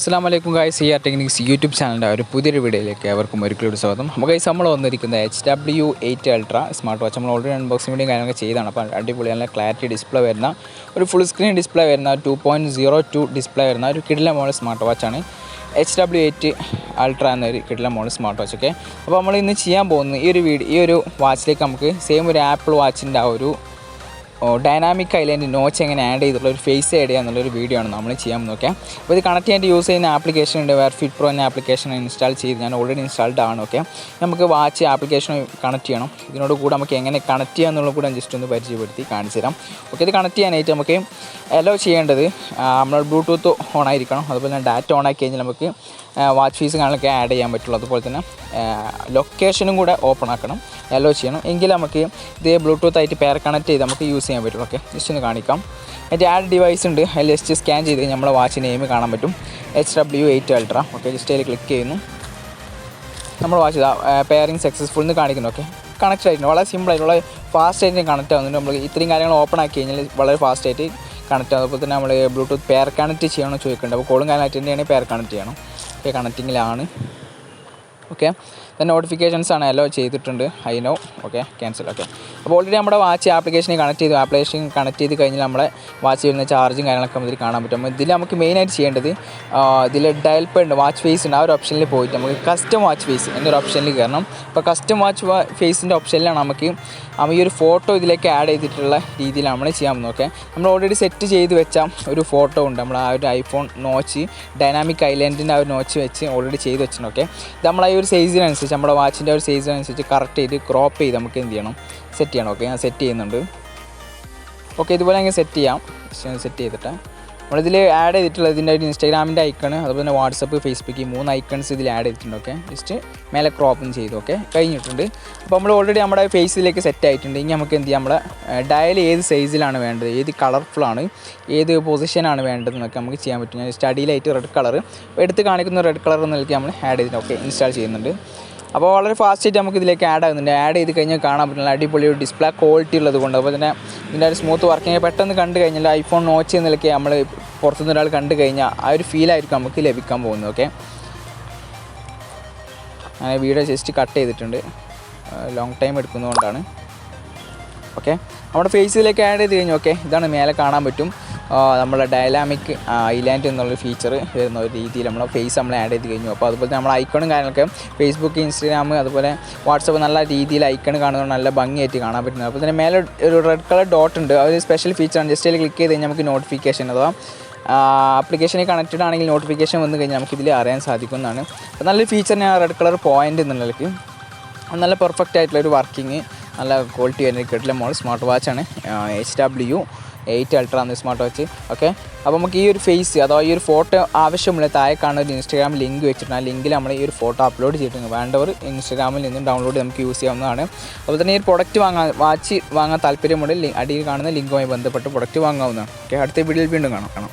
Assalamualaikum guys, technics YouTube channel ഒരു പുതിയൊരു വീഡിയോയിലേക്ക് ഏവർക്കും ഒരിക്കലും സ്വാഗതം. നമുക്ക് ഈ നമ്മൾ വന്നിരിക്കുന്നത് HW8 അൾട്രാ സ്മാർട്ട് വാച്ച്. നമ്മൾ ഓൾറെഡി അൺബോക്സിംഗ് വീഡിയോ കാര്യങ്ങളൊക്കെ ചെയ്താണ്. അപ്പോൾ അടിപൊളി നല്ല ക്ലാരിറ്റി ഡിസ്പ്ലേ വരുന്ന ഒരു ഫുൾ സ്ക്രീൻ ഡിസ്പ്ലേ വരുന്ന 2.02 ഡിസ്പ്ലേ വരുന്ന ഒരു കിടിലൻ മോഡൽ സ്മാർട്ട് വാച്ചാണ് HW8 അൾട്രാ എന്നൊരു കിടിലൻ മോഡൽ സ്മാർട്ട് വാച്ച്. ഓക്കെ, അപ്പോൾ നമ്മൾ ഇന്ന് ചെയ്യാൻ പോകുന്നത് ഈ ഒരു വാച്ചിലേക്ക് നമുക്ക് സെയിം ഒരു ആപ്പിൾ വാച്ചിൻ്റെ ആ ഒരു ഡൈനാമിക് ഐലൻഡ് നോച്ച് എങ്ങനെ ആഡ് ചെയ്തിട്ടുള്ള ഒരു ഫേസ് ആഡ് ചെയ്യുക എന്നുള്ളൊരു വീഡിയോ ആണ് നമ്മൾ ചെയ്യാൻ നോക്കാം. അപ്പോൾ ഇത് കണക്ട് ചെയ്യാൻ യൂസ് ചെയ്യുന്ന ആപ്ലിക്കേഷൻ ഉണ്ട്, ഫിറ്റ് പ്രോ എന്ന ആപ്ലിക്കേഷൻ ഇൻസ്റ്റാൾ ചെയ്ത് ഞാൻ ഓൾറെഡി ഇൻസ്റ്റാൾഡ് ആണ്. ഓക്കെ, നമുക്ക് വാച്ച് ആപ്ലിക്കേഷൻ കണക്ട് ചെയ്യണം. ഇതിനോട് കൂടെ നമുക്ക് എങ്ങനെ കണക്ട് ചെയ്യുക എന്നുള്ളത് കൂടെ ജസ്റ്റ് ഒന്ന് പരിചയപ്പെടുത്തി കാണിച്ചു തരാം. ഓക്കെ, ഇത് കണക്ട് ചെയ്യാനായിട്ട് നമുക്ക് അലോ ചെയ്യേണ്ടത് നമ്മൾ ബ്ലൂടൂത്ത് ഓൺ ആയിരിക്കണം. അതുപോലെ തന്നെ ഡാറ്റ ഓൺ ആക്കി കഴിഞ്ഞാൽ നമുക്ക് വാച്ച് ഫീസ് കാര്യങ്ങളൊക്കെ ആഡ് ചെയ്യാൻ പറ്റുള്ളൂ. അതുപോലെ തന്നെ ലൊക്കേഷനും കൂടെ ഓപ്പൺ ആക്കണം, അലോ ചെയ്യണം. എങ്കിൽ നമുക്ക് ഇത് ബ്ലൂടൂത്ത് ആയിട്ട് പെയർ കണക്ട് ചെയ്ത് നമുക്ക് യൂസ് ചെയ്യാൻ പറ്റും. ഓക്കെ, ജസ്റ്റ് ഒന്ന് കാണിക്കാം. അതിൻ്റെ ആഡ് ഡിവൈസ് ഉണ്ട്, അതിൽ ജസ്റ്റ് സ്കാൻ ചെയ്ത് കഴിഞ്ഞാൽ നമ്മളെ വാച്ച് നെയിം കാണാൻ പറ്റും, HW8 അൾട്രാ. ഓക്കെ, ജസ്റ്റ് അതിൽ ക്ലിക്ക് ചെയ്യുന്നു. നമ്മൾ വാച്ച് പെയറിങ് സക്സസ്ഫുൾ എന്ന് കാണിക്കുന്നു. ഓക്കെ, കണക്റ്റ് ആയിട്ടുണ്ട്. വളരെ സിമ്പിളായിട്ട് വളരെ ഫാസ്റ്റ് ആയിട്ട് കണക്റ്റ് ആവുന്നുണ്ട്. നമ്മൾ ഇത്രയും കാര്യങ്ങൾ ഓപ്പൺ ആക്കി കഴിഞ്ഞാൽ വളരെ ഫാസ്റ്റ് ആയിട്ട് കണക്റ്റ് ആവും. അതുപോലെ തന്നെ നമ്മൾ ബ്ലൂടൂത്ത് പെയർ കണക്റ്റ് ചെയ്യണമെന്ന് ചോദിക്കുന്നുണ്ട്. അപ്പോൾ കോളും കാര്യം അറ്റൻഡ് ചെയ്യണമെങ്കിൽ പെയർ കണക്റ്റ് ചെയ്യണം. ഓക്കെ, കണക്റ്റിങ്ങിലാണ്. ഓക്കെ, നോട്ടിഫിക്കേഷൻസ് ആണ് അലോ ചെയ്തിട്ടുണ്ട്, I know. Okay, cancel. Okay, അപ്പോൾ ഓൾറെഡി നമ്മുടെ വാച്ച് ആപ്ലിക്കേഷനിൽ കണക്ട് ചെയ്തു. ആപ്ലിക്കേഷൻ കണക്ട് ചെയ്ത് കഴിഞ്ഞാൽ നമ്മളെ വാച്ച് വരുന്ന ചാർജും കാര്യങ്ങളൊക്കെ ഇതിൽ കാണാൻ പറ്റും. ഇതിൽ നമുക്ക് മെയിനായിട്ട് ചെയ്യേണ്ടത് ഇതിൽ ഡയൽ ഉണ്ട്, വാച്ച് ഫേസ് ഉണ്ട്. ആ ഒരു ഓപ്ഷനിൽ പോയിട്ട് നമുക്ക് കസ്റ്റം വാച്ച് ഫേസ് എന്നൊരു ഓപ്ഷനിൽ കയറണം. അപ്പോൾ കസ്റ്റം വാച്ച് ഫേസിൻ്റെ ഓപ്ഷനിലാണ് നമുക്ക് ഈ ഒരു ഫോട്ടോ ഇതിലേക്ക് ആഡ് ചെയ്തിട്ടുള്ള രീതിയിലാണ് നമ്മൾ ചെയ്യാൻ പോകുന്നത്. ഓക്കെ, നമ്മൾ ഓൾറെഡി സെറ്റ് ചെയ്ത് വെച്ച ഒരു ഫോട്ടോ ഉണ്ട്. നമ്മൾ ആ ഒരു ഐഫോൺ നോച്ച് ഡൈനാമിക് ഐലൻഡിൻ്റെ ആ ഒരു നോച്ച് വെച്ച് ഓൾറെഡി ചെയ്ത് വെച്ചിട്ടുണ്ട്. ഓക്കെ, ഇത് നമ്മൾ ആ ഒരു സൈസിനനുസരിച്ച് നമ്മുടെ വാച്ചിൻ്റെ ഒരു സൈസിനനുസരിച്ച് കറക്റ്റ് ചെയ്ത് ക്രോപ്പ് ചെയ്ത് നമുക്ക് എന്ത് ചെയ്യണം, സെറ്റ് ചെയ്യണം. ഓക്കെ, ഞാൻ സെറ്റ് ചെയ്യുന്നുണ്ട്. ഓക്കെ, ഇതുപോലെ അങ്ങനെ സെറ്റ് ചെയ്യാം. സെറ്റ് ചെയ്തിട്ട് നമ്മളിതിൽ ആഡ് ചെയ്തിട്ടുള്ള ഇതിൻ്റെ ഒരു ഇൻസ്റ്റാഗ്രാമിൻ്റെ ഐക്കൺ, അതുപോലെ തന്നെ വാട്സപ്പ്, ഫേസ്ബുക്ക്, ഈ 3 ഐക്കൺസ് ഇതിൽ ആഡ് ചെയ്തിട്ടുണ്ട്. ഓക്കെ, ജസ്റ്റ് മേലെ ക്രോപ്പും ചെയ്തു. ഓക്കെ, കഴിഞ്ഞിട്ടുണ്ട്. അപ്പോൾ നമ്മൾ ഓൾറെഡി നമ്മുടെ ഫേസിലേക്ക് സെറ്റ് ആയിട്ടുണ്ട്. ഇനി നമുക്ക് എന്ത് ചെയ്യാം, നമ്മുടെ ഡയൽ ഏത് സൈസിലാണ് വേണ്ടത്, ഏത് കളർഫുള്ളാണ്, ഏത് പൊസിഷനാണ് വേണ്ടതെന്നൊക്കെ നമുക്ക് ചെയ്യാൻ പറ്റും. ഞാൻ സ്റ്റഡിയിലായിട്ട് റെഡ് കളർ എടുത്ത് കാണിക്കുന്ന റെഡ് കളർ നൽകി നമ്മൾ ആഡ് ചെയ്തിട്ടുണ്ട്. ഓക്കെ, ഇൻസ്റ്റാൾ ചെയ്യുന്നുണ്ട്. അപ്പോൾ വളരെ ഫാസ്റ്റായിട്ട് നമുക്ക് ഇതിലേക്ക് ആഡ് ആകുന്നുണ്ട്. ആഡ് ചെയ്ത് കഴിഞ്ഞാൽ കാണാൻ പറ്റുന്ന അടിപൊളി ഒരു ഡിസ്പ്ലേ ക്വാളിറ്റി ഉള്ളത് കൊണ്ട്, അതുപോലെ തന്നെ ഇതിൻ്റെ ഒരു സ്മൂത്ത് വർക്കിംഗ് പെട്ടെന്ന് കണ്ടു കഴിഞ്ഞാൽ ഐഫോൺ നോച്ച് എന്നൊക്കെ നമ്മൾ പുറത്തുനിന്ന് ഒരാൾ കണ്ടു കഴിഞ്ഞാൽ ആ ഒരു ഫീലായിരിക്കും നമുക്ക് ലഭിക്കാൻ പോകുന്നത്. ഓക്കെ, അങ്ങനെ വീഡിയോ ജസ്റ്റ് കട്ട് ചെയ്തിട്ടുണ്ട്, ലോങ് ടൈം എടുക്കുന്നതുകൊണ്ടാണ്. ഓക്കെ, നമ്മുടെ ഫേസിലേക്ക് ആഡ് ചെയ്ത് കഴിഞ്ഞു. ഓക്കെ, ഇതാണ് മേലെ കാണാൻ പറ്റും നമ്മളെ ഡൈനാമിക് ഐലാൻഡ് എന്നുള്ള ഫീച്ചർ വരുന്ന ഒരു രീതിയിൽ നമ്മളെ ഫേസ് നമ്മൾ ആഡ് ചെയ്ത് കഴിഞ്ഞു. അപ്പോൾ അതുപോലെ നമ്മൾ ഐക്കണും കാര്യങ്ങളൊക്കെ ഫേസ്ബുക്ക്, ഇൻസ്റ്റാഗ്രാം, അതുപോലെ വാട്സപ്പ് നല്ല രീതിയിൽ ഐക്കൺ കാണുന്നത് നല്ല ഭംഗിയായിട്ട് കാണാൻ പറ്റുന്നത്. അപ്പോൾ തന്നെ മേലെ ഒരു റെഡ് കളർ ഡോട്ട് ഉണ്ട്, അതൊരു സ്പെഷ്യൽ ഫീച്ചറാണ്. ജസ്റ്റ് അതിൽ ക്ലിക്ക് ചെയ്ത് കഴിഞ്ഞാൽ നമുക്ക് നോട്ടിഫിക്കേഷൻ അഥവാ ആപ്ലിക്കേഷനിൽ കണക്റ്റഡ് ആണെങ്കിൽ നോട്ടിഫിക്കേഷൻ വന്നു കഴിഞ്ഞാൽ നമുക്കിതിൽ അറിയാൻ സാധിക്കുന്നതാണ്. അപ്പോൾ നല്ലൊരു ഫീച്ചറിന് റെഡ് കളർ പോയിൻ്റ് എന്നുള്ളതിലേക്ക് നല്ല പെർഫെക്റ്റ് ആയിട്ടുള്ളൊരു വർക്കിംഗ്, നല്ല ക്വാളിറ്റി വരുന്ന കിട്ടില്ല മോഡൽ സ്മാർട്ട് വാച്ചാണ് HW8 അൾട്രാ എന്ന സ്മാർട്ട് വാച്ച്. ഓക്കെ, അപ്പോൾ നമുക്ക് ഈ ഒരു ഫേസ് അഥവാ ഈ ഒരു ഫോട്ടോ ആവശ്യമുള്ള താഴെ കാണുന്ന ഒരു ഇൻസ്റ്റാഗ്രാം ലിങ്ക് വെച്ചിട്ടുണ്ട്. ആ ലിങ്കിൽ നമ്മൾ ഈ ഒരു ഫോട്ടോ അപ്ലോഡ് ചെയ്തിട്ടുണ്ട്. വേണ്ടവർ ഇൻസ്റ്റാഗ്രാമിൽ നിന്നും ഡൗൺലോഡ് നമുക്ക് യൂസ് ചെയ്യാവുന്നതാണ്. അതുപോലെ തന്നെ ഈ ഒരു പ്രൊഡക്റ്റ് വാച്ച് വാങ്ങാൻ താല്പര്യമുണ്ട്, അടിയിൽ കാണുന്ന ലിങ്കുമായി ബന്ധപ്പെട്ട് പ്രൊഡക്റ്റ് വാങ്ങാവുന്നതാണ്. ഓക്കെ, അടുത്ത വീഡിയോയിൽ വീണ്ടും കാണാം.